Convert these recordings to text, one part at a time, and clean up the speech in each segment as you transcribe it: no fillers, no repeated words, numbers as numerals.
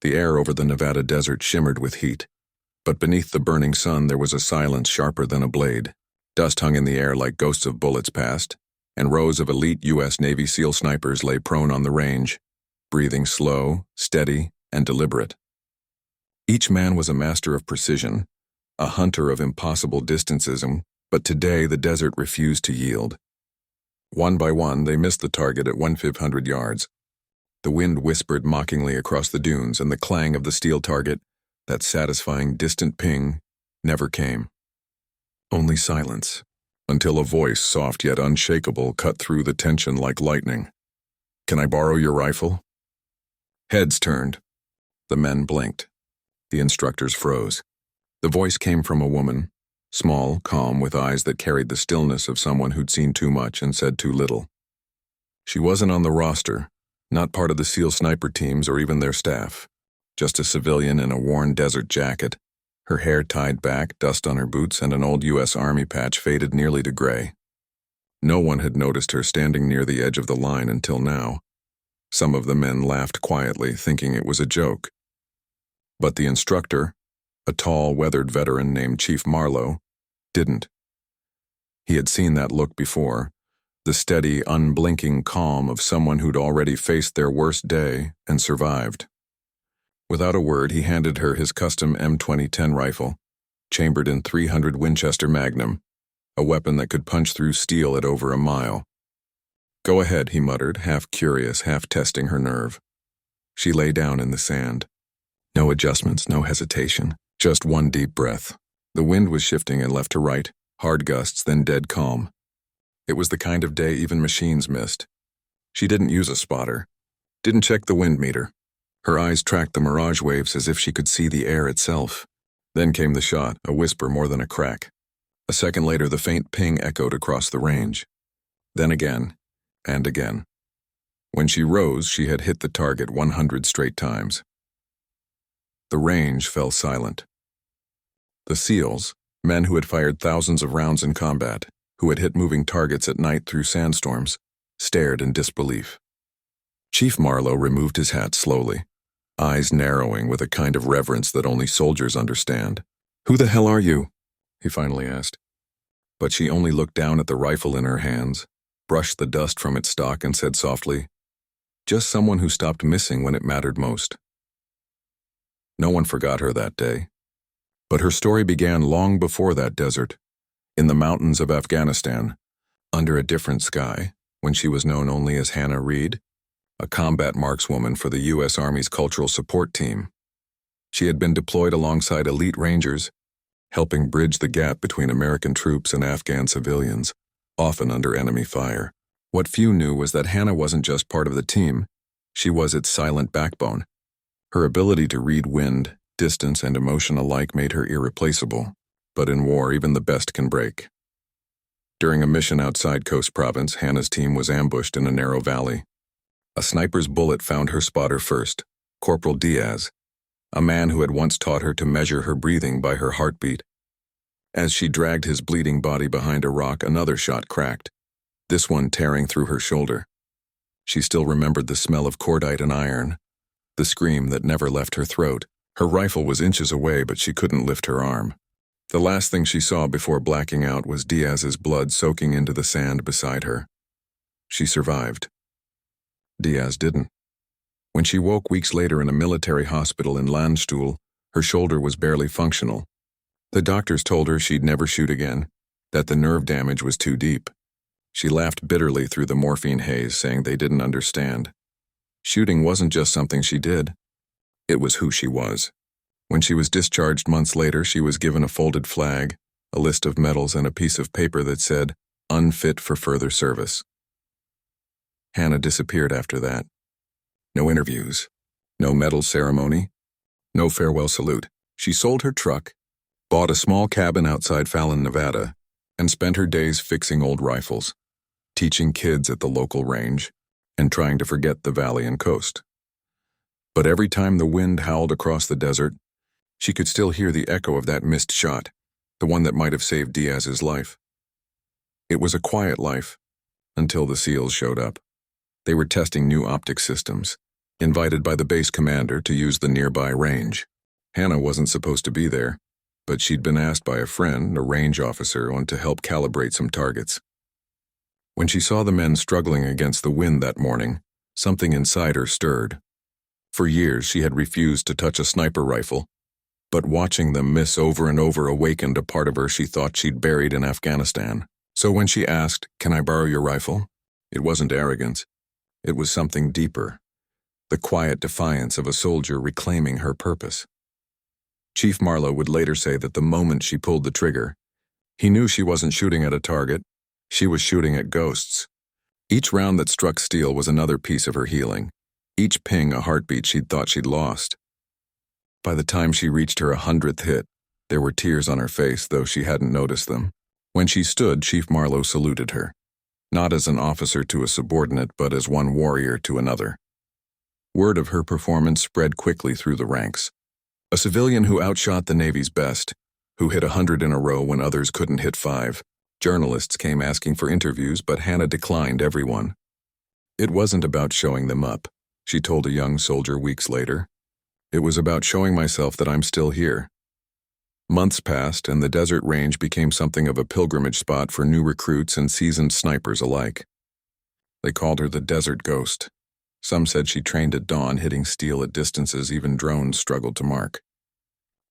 The air over the Nevada desert shimmered with heat, but beneath the burning sun there was a silence sharper than a blade. Dust hung in the air like ghosts of bullets past, and rows of elite U.S. Navy SEAL snipers lay prone on the range, breathing slow, steady, and deliberate. Each man was a master of precision, a hunter of impossible distances, but today the desert refused to yield. One by one, they missed the target at 1,500 yards. The wind whispered mockingly across the dunes, and the clang of the steel target, that satisfying distant ping, never came. Only silence, until a voice, soft yet unshakable, cut through the tension like lightning. "Can I borrow your rifle?" Heads turned. The men blinked. The instructors froze. The voice came from a woman, small, calm, with eyes that carried the stillness of someone who'd seen too much and said too little. She wasn't on the roster, not part of the SEAL sniper teams or even their staff, just a civilian in a worn desert jacket, her hair tied back, dust on her boots, and an old U.S. Army patch faded nearly to gray. No one had noticed her standing near the edge of the line until now. Some of the men laughed quietly, thinking it was a joke. But the instructor, a tall, weathered veteran named Chief Marlowe, didn't. He had seen that look before, the steady, unblinking calm of someone who'd already faced their worst day and survived. Without a word, he handed her his custom M2010 rifle, chambered in .300 Winchester Magnum, a weapon that could punch through steel at over a mile. "Go ahead," he muttered, half curious, half testing her nerve. She lay down in the sand. No adjustments, no hesitation, just one deep breath. The wind was shifting and left to right, hard gusts, then dead calm. It was the kind of day even machines missed. She didn't use a spotter, didn't check the wind meter. Her eyes tracked the mirage waves as if she could see the air itself. Then came the shot, a whisper more than a crack. A second later, the faint ping echoed across the range. Then again, and again. When she rose, she had hit the target 100 straight times. The range fell silent. The SEALs, men who had fired thousands of rounds in combat, who had hit moving targets at night through sandstorms, stared in disbelief. Chief Marlowe removed his hat slowly, eyes narrowing with a kind of reverence that only soldiers understand. "Who the hell are you?" he finally asked. But she only looked down at the rifle in her hands, brushed the dust from its stock, and said softly, "Just someone who stopped missing when it mattered most." No one forgot her that day. But her story began long before that desert, in the mountains of Afghanistan, under a different sky, when she was known only as Hannah Reed, a combat markswoman for the U.S. Army's Cultural Support Team. She had been deployed alongside elite rangers, helping bridge the gap between American troops and Afghan civilians, often under enemy fire. What few knew was that Hannah wasn't just part of the team, she was its silent backbone. Her ability to read wind, distance, and emotion alike made her irreplaceable, but in war even the best can break. During a mission outside Coast Province, Hannah's team was ambushed in a narrow valley. A sniper's bullet found her spotter first, Corporal Diaz, a man who had once taught her to measure her breathing by her heartbeat. As she dragged his bleeding body behind a rock, another shot cracked, this one tearing through her shoulder. She still remembered the smell of cordite and iron, the scream that never left her throat. Her rifle was inches away, but she couldn't lift her arm. The last thing she saw before blacking out was Diaz's blood soaking into the sand beside her. She survived. Diaz didn't. When she woke weeks later in a military hospital in Landstuhl, her shoulder was barely functional. The doctors told her she'd never shoot again, that the nerve damage was too deep. She laughed bitterly through the morphine haze, saying they didn't understand. Shooting wasn't just something she did. It was who she was. When she was discharged months later, she was given a folded flag, a list of medals, and a piece of paper that said, "Unfit for further service." Hannah disappeared after that. No interviews, no medal ceremony, no farewell salute. She sold her truck, bought a small cabin outside Fallon, Nevada, and spent her days fixing old rifles, teaching kids at the local range, and trying to forget the valley and coast. But every time the wind howled across the desert, she could still hear the echo of that missed shot, the one that might have saved Diaz's life. It was a quiet life, until the SEALs showed up. They were testing new optic systems, invited by the base commander to use the nearby range. Hannah wasn't supposed to be there, but she'd been asked by a friend, a range officer, to help calibrate some targets. When she saw the men struggling against the wind that morning, something inside her stirred. For years she had refused to touch a sniper rifle, but watching them miss over and over awakened a part of her she thought she'd buried in Afghanistan. So when she asked, "Can I borrow your rifle?" it wasn't arrogance. It was something deeper, the quiet defiance of a soldier reclaiming her purpose. Chief Marlowe would later say that the moment she pulled the trigger, he knew she wasn't shooting at a target, she was shooting at ghosts. Each round that struck steel was another piece of her healing, each ping a heartbeat she'd thought she'd lost. By the time she reached her 100th hit, there were tears on her face, though she hadn't noticed them. When she stood, Chief Marlowe saluted her, not as an officer to a subordinate, but as one warrior to another. Word of her performance spread quickly through the ranks. A civilian who outshot the Navy's best, who hit 100 in a row when others couldn't hit 5. Journalists came asking for interviews, but Hannah declined everyone. It wasn't about showing them up, she told a young soldier weeks later. It was about showing myself that I'm still here. Months passed, and the desert range became something of a pilgrimage spot for new recruits and seasoned snipers alike. They called her the Desert Ghost. Some said she trained at dawn, hitting steel at distances even drones struggled to mark.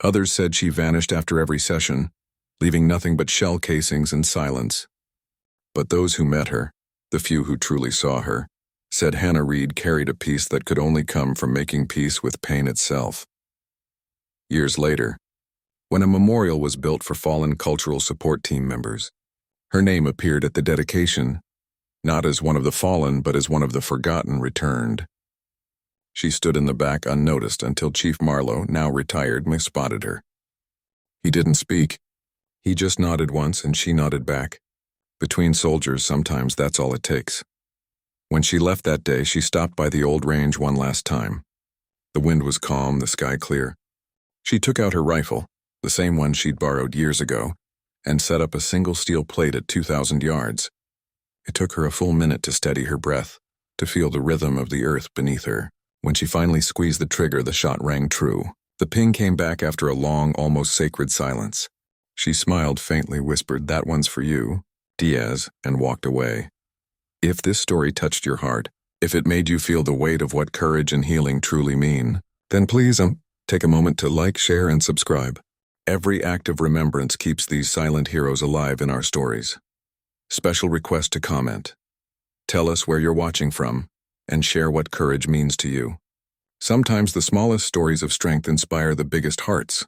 Others said she vanished after every session, leaving nothing but shell casings and silence. But those who met her, the few who truly saw her, said Hannah Reed carried a peace that could only come from making peace with pain itself. Years later, when a memorial was built for fallen cultural support team members, her name appeared at the dedication, not as one of the fallen, but as one of the forgotten returned. She stood in the back unnoticed until Chief Marlowe, now retired, spotted her. He didn't speak. He just nodded once and she nodded back. Between soldiers, sometimes that's all it takes. When she left that day, she stopped by the old range one last time. The wind was calm, the sky clear. She took out her rifle, the same one she'd borrowed years ago, and set up a single steel plate at 2,000 yards. It took her a full minute to steady her breath, to feel the rhythm of the earth beneath her. When she finally squeezed the trigger, the shot rang true. The ping came back after a long, almost sacred silence. She smiled faintly, whispered, "That one's for you, Diaz," and walked away. If this story touched your heart, if it made you feel the weight of what courage and healing truly mean, then please take a moment to like, share, and subscribe. Every act of remembrance keeps these silent heroes alive in our stories. Special request to comment. Tell us where you're watching from, and share what courage means to you. Sometimes the smallest stories of strength inspire the biggest hearts.